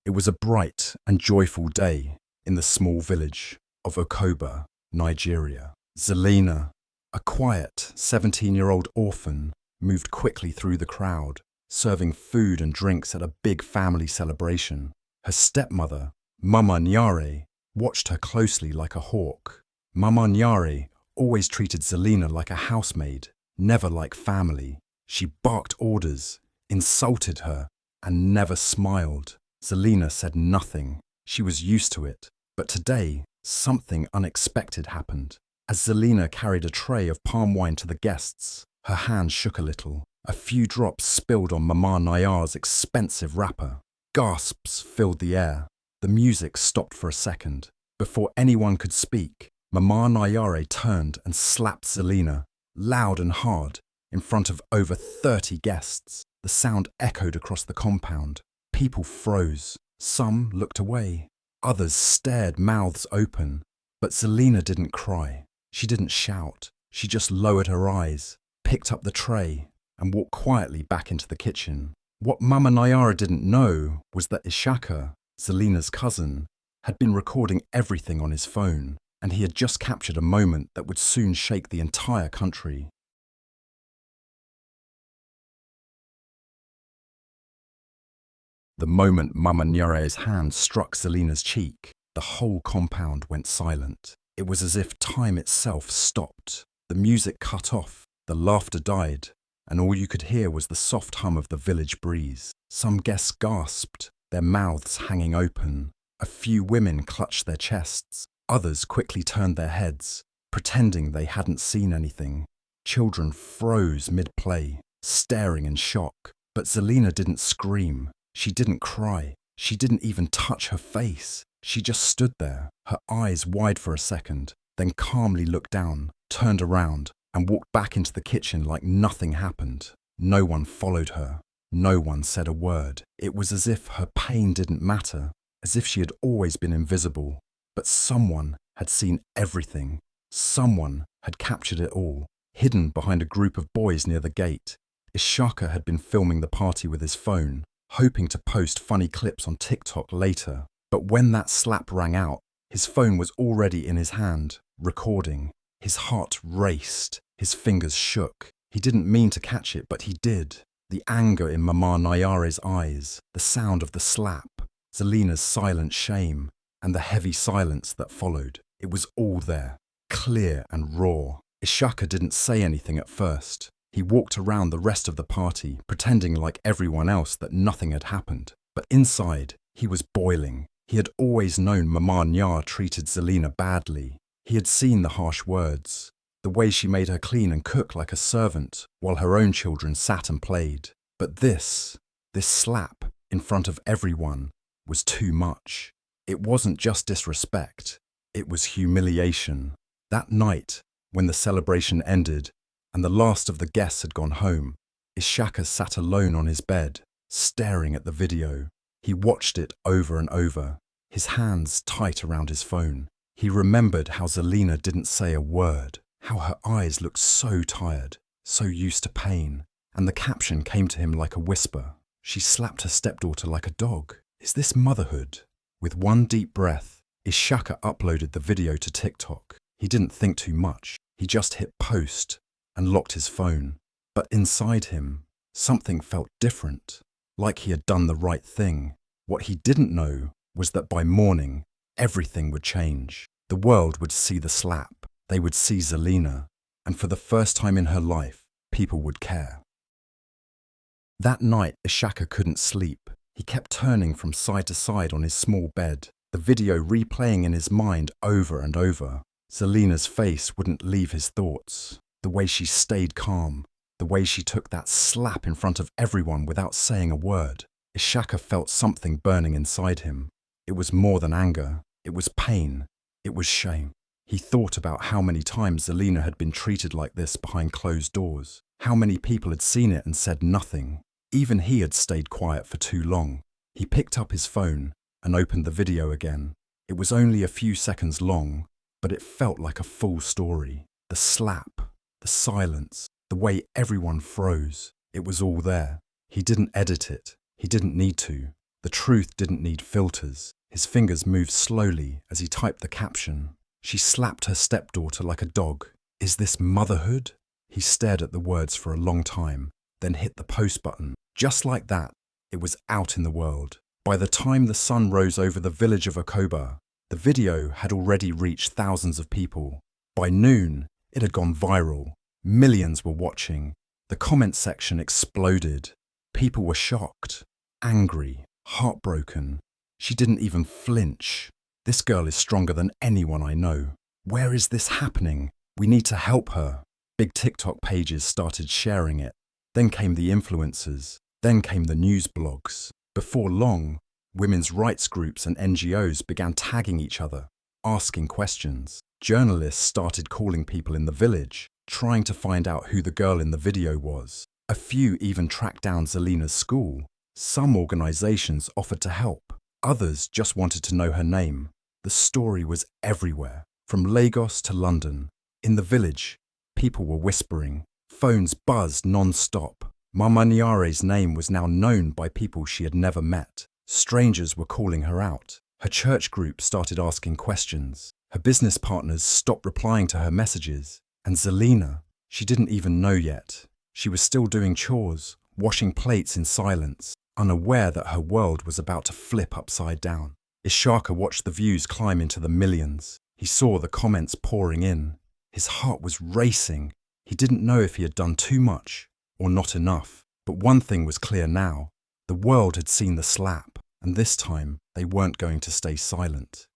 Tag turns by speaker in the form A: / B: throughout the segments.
A: It was a bright and joyful day in the small village of Okoba, Nigeria. Zelena, a quiet 17-year-old orphan, moved quickly through the crowd, serving food and drinks at a big family celebration. Her stepmother, Mama Nyare, watched her closely like a hawk. Mama Nyare always treated Zelena like a housemaid, never like family. She barked orders, insulted her, and never smiled. Zelena said nothing. She was used to it. But today, something unexpected happened. As Zelena carried a tray of palm wine to the guests, her hand shook a little. A few drops spilled on Mama Nyare's expensive wrapper. Gasps filled the air. The music stopped for a second. Before anyone could speak, Mama Nyare turned and slapped Zelena, loud and hard, in front of over 30 guests. The sound echoed across the compound. People froze. Some looked away. Others stared, mouths open. But Zelena didn't cry. She didn't shout. She just lowered her eyes, picked up the tray, and walked quietly back into the kitchen. What Mama Nyare didn't know was that Ishaka, Zelena's cousin, had been recording everything on his phone, and he had just captured a moment that would soon shake the entire country. The moment Mama Nyare's hand struck Zelena's cheek, the whole compound went silent. It was as if time itself stopped. The music cut off, the laughter died, and all you could hear was the soft hum of the village breeze. Some guests gasped, their mouths hanging open. A few women clutched their chests. Others quickly turned their heads, pretending they hadn't seen anything. Children froze mid-play, staring in shock. But Zelena didn't scream. She didn't cry. She didn't even touch her face. She just stood there, her eyes wide for a second, then calmly looked down, turned around, and walked back into the kitchen like nothing happened. No one followed her. No one said a word. It was as if her pain didn't matter, as if she had always been invisible. But someone had seen everything. Someone had captured it all, hidden behind a group of boys near the gate. Ishaka had been filming the party with his phone, hoping to post funny clips on TikTok later. But when that slap rang out, his phone was already in his hand, recording. His heart raced, his fingers shook. He didn't mean to catch it, but he did. The anger in Mama Nyare's eyes, the sound of the slap, Zelena's silent shame, and the heavy silence that followed. It was all there, clear and raw. Ishaka didn't say anything at first. He walked around the rest of the party, pretending like everyone else that nothing had happened. But inside, he was boiling. He had always known Mama Nyare treated Zelena badly. He had seen the harsh words, the way she made her clean and cook like a servant, while her own children sat and played. But this slap, in front of everyone, was too much. It wasn't just disrespect, it was humiliation. That night, when the celebration ended, and the last of the guests had gone home, Ishaka sat alone on his bed, staring at the video. He watched it over and over, his hands tight around his phone. He remembered how Zelena didn't say a word, how her eyes looked so tired, so used to pain, and the caption came to him like a whisper. She slapped her stepdaughter like a dog. Is this motherhood? With one deep breath, Ishaka uploaded the video to TikTok. He didn't think too much. He just hit post and locked his phone. But inside him, something felt different, like he had done the right thing. What he didn't know was that by morning, everything would change. The world would see the slap. They would see Zelena. And for the first time in her life, people would care. That night, Ishaka couldn't sleep. He kept turning from side to side on his small bed, the video replaying in his mind over and over. Zelena's face wouldn't leave his thoughts. The way she stayed calm, the way she took that slap in front of everyone without saying a word. Ishaka felt something burning inside him. It was more than anger. It was pain. It was shame. He thought about how many times Zelena had been treated like this behind closed doors. How many people had seen it and said nothing. Even he had stayed quiet for too long. He picked up his phone and opened the video again. It was only a few seconds long, but it felt like a full story. The slap, the silence, the way everyone froze. It was all there. He didn't edit it. He didn't need to. The truth didn't need filters. His fingers moved slowly as he typed the caption. She slapped her stepdaughter like a dog. Is this motherhood? He stared at the words for a long time, then hit the post button. Just like that, it was out in the world. By the time the sun rose over the village of Okoba, the video had already reached thousands of people. By noon, it had gone viral. Millions were watching. The comment section exploded. People were shocked, angry, heartbroken. She didn't even flinch. This girl is stronger than anyone I know. Where is this happening? We need to help her. Big TikTok pages started sharing it. Then came the influencers. Then came the news blogs. Before long, women's rights groups and NGOs began tagging each other, asking questions. Journalists started calling people in the village, trying to find out who the girl in the video was. A few even tracked down Zelena's school. Some organizations offered to help. Others just wanted to know her name. The story was everywhere, from Lagos to London. In the village, people were whispering. Phones buzzed non-stop. Mama Nyare's name was now known by people she had never met. Strangers were calling her out. Her church group started asking questions. Her business partners stopped replying to her messages. And Zelena, she didn't even know yet. She was still doing chores, washing plates in silence, unaware that her world was about to flip upside down. Ishaka watched the views climb into the millions. He saw the comments pouring in. His heart was racing. He didn't know if he had done too much or not enough. But one thing was clear now. The world had seen the slap, and this time they weren't going to stay silent.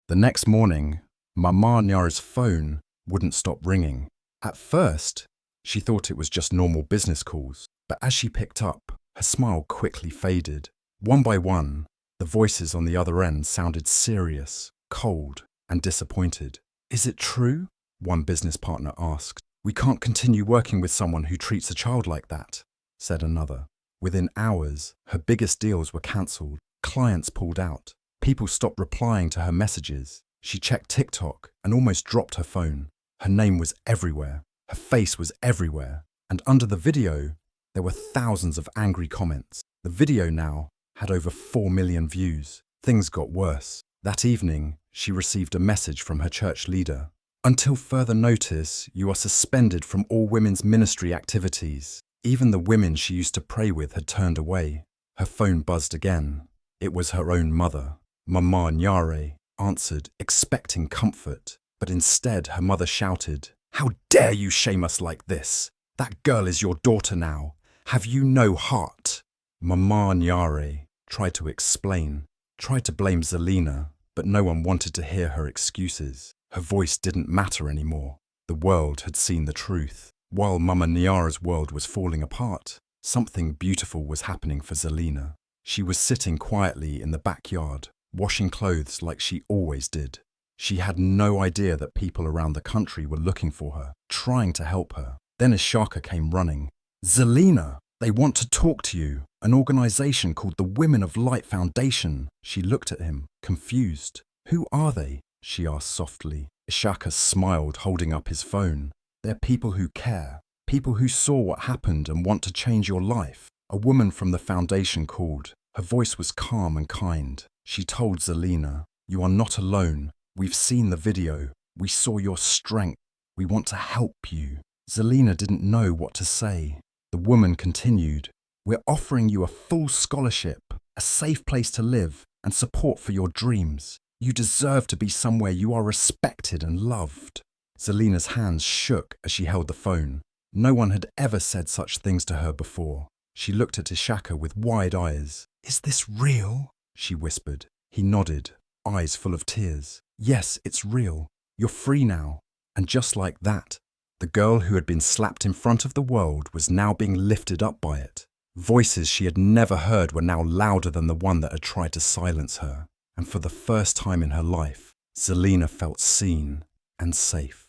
A: The next morning, Mama Nyare's phone wouldn't stop ringing. At first, she thought it was just normal business calls, but as she picked up, her smile quickly faded. One by one, the voices on the other end sounded serious, cold, and disappointed. Is it true? One business partner asked. We can't continue working with someone who treats a child like that, said another. Within hours, her biggest deals were cancelled. Clients pulled out. People stopped replying to her messages. She checked TikTok and almost dropped her phone. Her name was everywhere. Her face was everywhere. And under the video, there were thousands of angry comments. The video now had over 4 million views. Things got worse. That evening, she received a message from her church leader. Until further notice, you are suspended from all women's ministry activities. Even the women she used to pray with had turned away. Her phone buzzed again. It was her own mother. Mama Nyare answered, expecting comfort. But instead, her mother shouted, How dare you shame us like this? That girl is your daughter now. Have you no heart? Mama Nyare tried to explain, tried to blame Zelena, but no one wanted to hear her excuses. Her voice didn't matter anymore. The world had seen the truth. While Mama Nyare's world was falling apart, something beautiful was happening for Zelena. She was sitting quietly in the backyard, washing clothes like she always did. She had no idea that people around the country were looking for her, trying to help her. Then Ishaka came running. Zelena, they want to talk to you. An organization called the Women of Light Foundation. She looked at him, confused. Who are they? She asked softly. Ishaka smiled, holding up his phone. They're people who care, people who saw what happened and want to change your life. A woman from the foundation called. Her voice was calm and kind. She told Zelena, You are not alone. We've seen the video. We saw your strength. We want to help you. Zelena didn't know what to say. The woman continued, We're offering you a full scholarship, a safe place to live, and support for your dreams. You deserve to be somewhere you are respected and loved. Zelena's hands shook as she held the phone. No one had ever said such things to her before. She looked at Ishaka with wide eyes. Is this real? She whispered. He nodded, eyes full of tears. Yes, it's real. You're free now. And just like that, the girl who had been slapped in front of the world was now being lifted up by it. Voices she had never heard were now louder than the one that had tried to silence her. And for the first time in her life, Zelena felt seen and safe.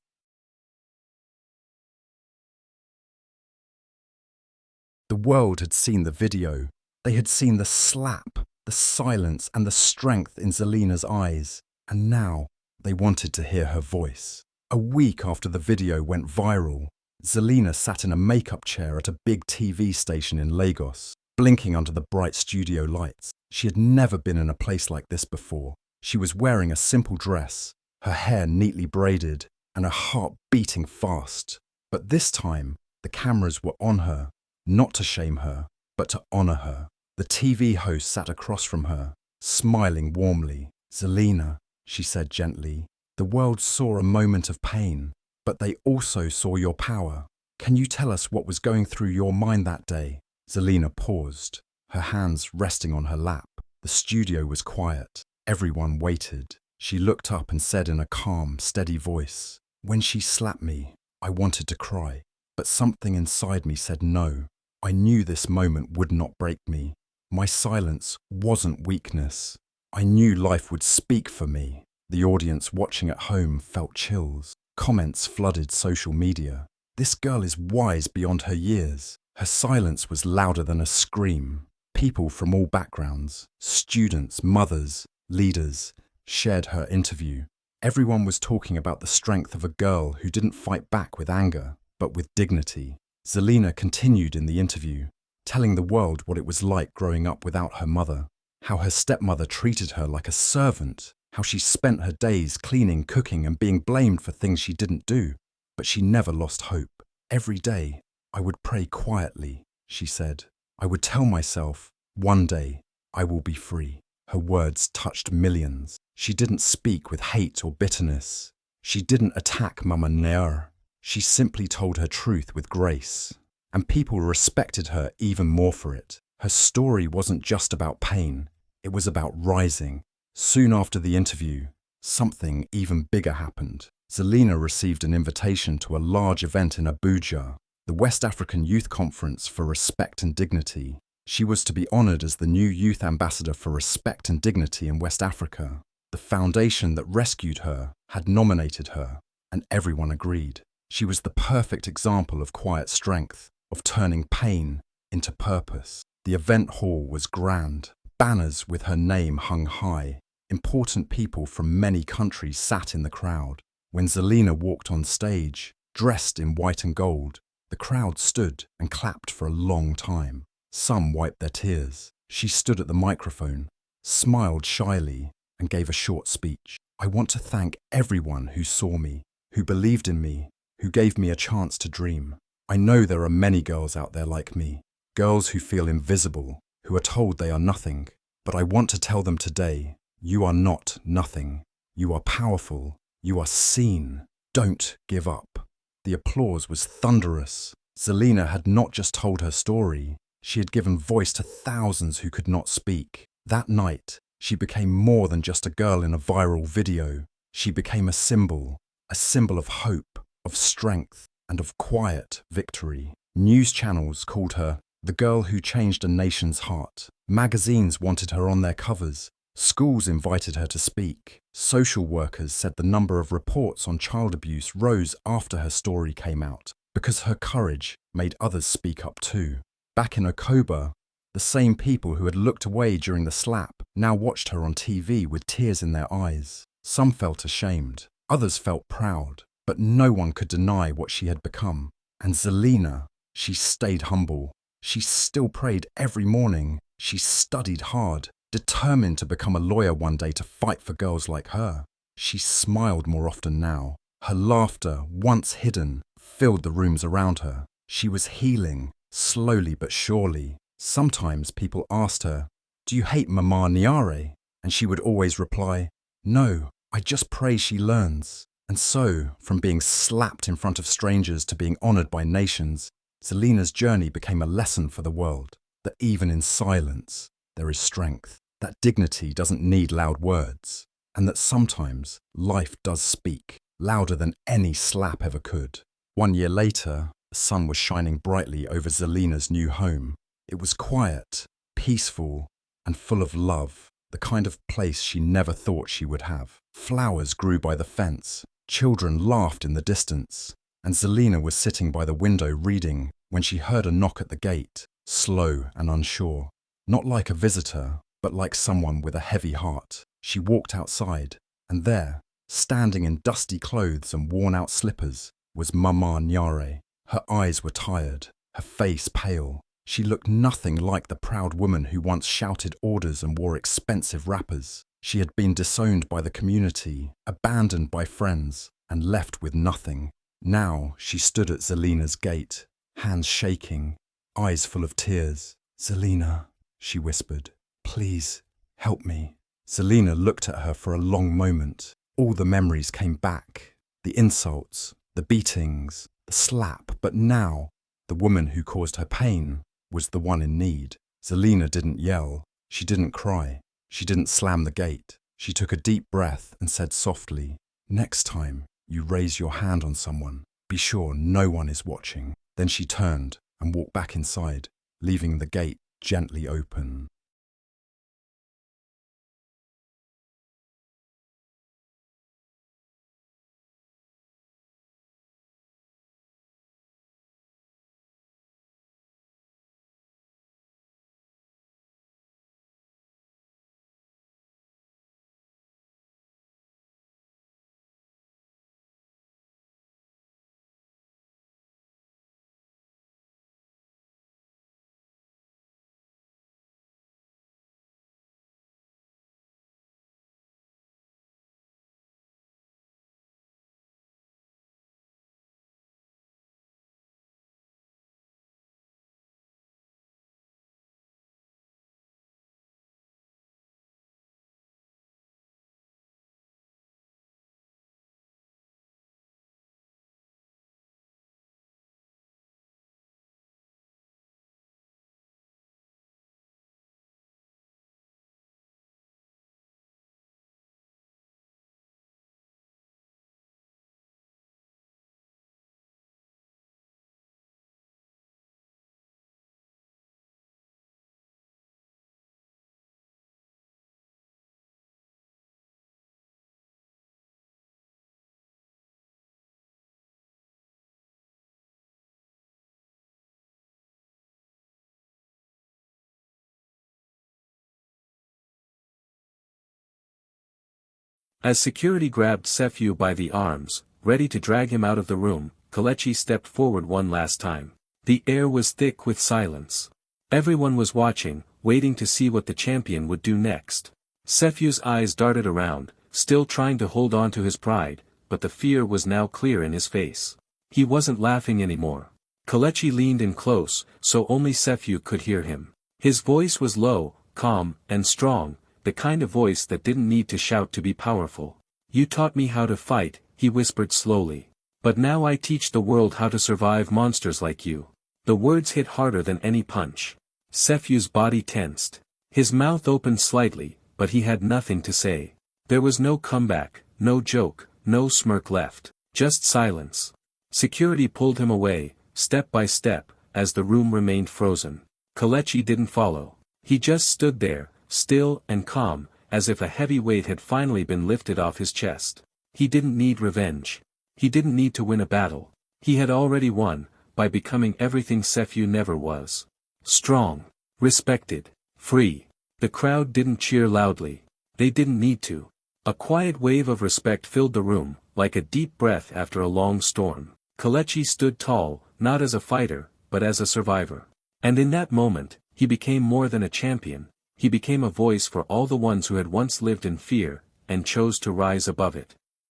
A: The world had seen the video. They had seen the slap, the silence, and the strength in Zelena's eyes. And now, They wanted to hear her voice. A week after the video went viral, Zelena sat in a makeup chair at a big TV station in Lagos, blinking under the bright studio lights. She had never been in a place like this before. She was wearing a simple dress, her hair neatly braided, and her heart beating fast. But this time, the cameras were on her, not to shame her, but to honor her. The TV host sat across from her, smiling warmly. "Zelena," she said gently, "the world saw a moment of pain, but they also saw your power. Can you tell us what was going through your mind that day?" Zelena paused, her hands resting on her lap. The studio was quiet. Everyone waited. She looked up and said in a calm, steady voice, "When she slapped me, I wanted to cry, but something inside me said no. I knew this moment would not break me. My silence wasn't weakness. I knew life would speak for me." The audience watching at home felt chills. Comments flooded social media. "This girl is wise beyond her years." Her silence was louder than a scream. People from all backgrounds, students, mothers, leaders, shared her interview. Everyone was talking about the strength of a girl who didn't fight back with anger, but with dignity. Zelena continued in the interview, telling the world what it was like growing up without her mother, how her stepmother treated her like a servant, how she spent her days cleaning, cooking, and being blamed for things she didn't do. But she never lost hope. "Every day, I would pray quietly," she said. "I would tell myself, one day, I will be free." Her words touched millions. She didn't speak with hate or bitterness. She didn't attack Mama Nyar. She simply told her truth with grace. And people respected her even more for it. Her story wasn't just about pain. It was about rising. Soon after the interview, something even bigger happened. Zelena received an invitation to a large event in Abuja, the West African Youth Conference for Respect and Dignity. She was to be honored as the new Youth Ambassador for Respect and Dignity in West Africa. The foundation that rescued her had nominated her, and everyone agreed. She was the perfect example of quiet strength, of turning pain into purpose. The event hall was grand. Banners with her name hung high. Important people from many countries sat in the crowd. When Zelena walked on stage, dressed in white and gold, the crowd stood and clapped for a long time. Some wiped their tears. She stood at the microphone, smiled shyly, and gave a short speech. "I want to thank everyone who saw me, who believed in me, who gave me a chance to dream. I know there are many girls out there like me, girls who feel invisible, who are told they are nothing. But I want to tell them today, you are not nothing. You are powerful. You are seen. Don't give up." The applause was thunderous. Zelena had not just told her story. She had given voice to thousands who could not speak. That night, she became more than just a girl in a viral video. She became a symbol of hope, of strength, and of quiet victory. News channels called her the girl who changed a nation's heart. Magazines wanted her on their covers. Schools invited her to speak. Social workers said the number of reports on child abuse rose after her story came out, because her courage made others speak up too. Back in Okoba, the same people who had looked away during the slap now watched her on TV with tears in their eyes. Some felt ashamed, others felt proud, but no one could deny what she had become. And Zelena, she stayed humble. She still prayed every morning. She studied hard, determined to become a lawyer one day to fight for girls like her. She smiled more often now. Her laughter, once hidden, filled the rooms around her. She was healing, slowly but surely. Sometimes people asked her, "Do you hate Mama Nyare?" And she would always reply, "No, I just pray she learns." And so, from being slapped in front of strangers to being honored by nations, Zelena's journey became a lesson for the world, that even in silence, there is strength, that dignity doesn't need loud words, and that sometimes life does speak, louder than any slap ever could. 1 year later, the sun was shining brightly over Zelena's new home. It was quiet, peaceful, and full of love, the kind of place she never thought she would have. Flowers grew by the fence, children laughed in the distance, and Zelena was sitting by the window reading when she heard a knock at the gate, slow and unsure. Not like a visitor, but like someone with a heavy heart. She walked outside, and there, Standing in dusty clothes and worn-out slippers was Mama Nyare. Her eyes were tired, her face pale. She looked nothing like the proud woman who once shouted orders and wore expensive wrappers. She had been disowned by the community, abandoned by friends, and left with nothing. Now she stood at Zelena's gate, hands shaking, eyes full of tears. "Zelena," she whispered, "please, help me." Zelena looked at her for a long moment. All the memories came back. The insults, the beatings, the slap, but now, the woman who caused her pain was the one in need. Zelena didn't yell. She didn't cry. She didn't slam the gate. She took a deep breath and said softly, "Next time you raise your hand on someone, be sure no one is watching." Then she turned and walked back inside, leaving the gate gently open.
B: As security grabbed Sephew by the arms, ready to drag him out of the room, Kelechi stepped forward one last time. The air was thick with silence. Everyone was watching, waiting to see what the champion would do next. Sephew's eyes darted around, still trying to hold on to his pride, but the fear was now clear in his face. He wasn't laughing anymore. Kelechi leaned in close, so only Sephew could hear him. His voice was low, calm, and strong, the kind of voice that didn't need to shout to be powerful. "You taught me how to fight," he whispered slowly. "But now I teach the world how to survive monsters like you." The words hit harder than any punch. Sephew's body tensed. His mouth opened slightly, but he had nothing to say. There was no comeback, no joke, no smirk left. Just silence. Security pulled him away, step by step, as the room remained frozen. Kelechi didn't follow. He just stood there, still and calm, as if a heavy weight had finally been lifted off his chest. He didn't need revenge. He didn't need to win a battle. He had already won, by becoming everything Sephew never was. Strong, respected, free. The crowd didn't cheer loudly. They didn't need to. A quiet wave of respect filled the room, like a deep breath after a long storm. Kelechi stood tall, not as a fighter, but as a survivor. And in that moment, he became more than a champion. He became a voice for all the ones who had once lived in fear, and chose to rise above it.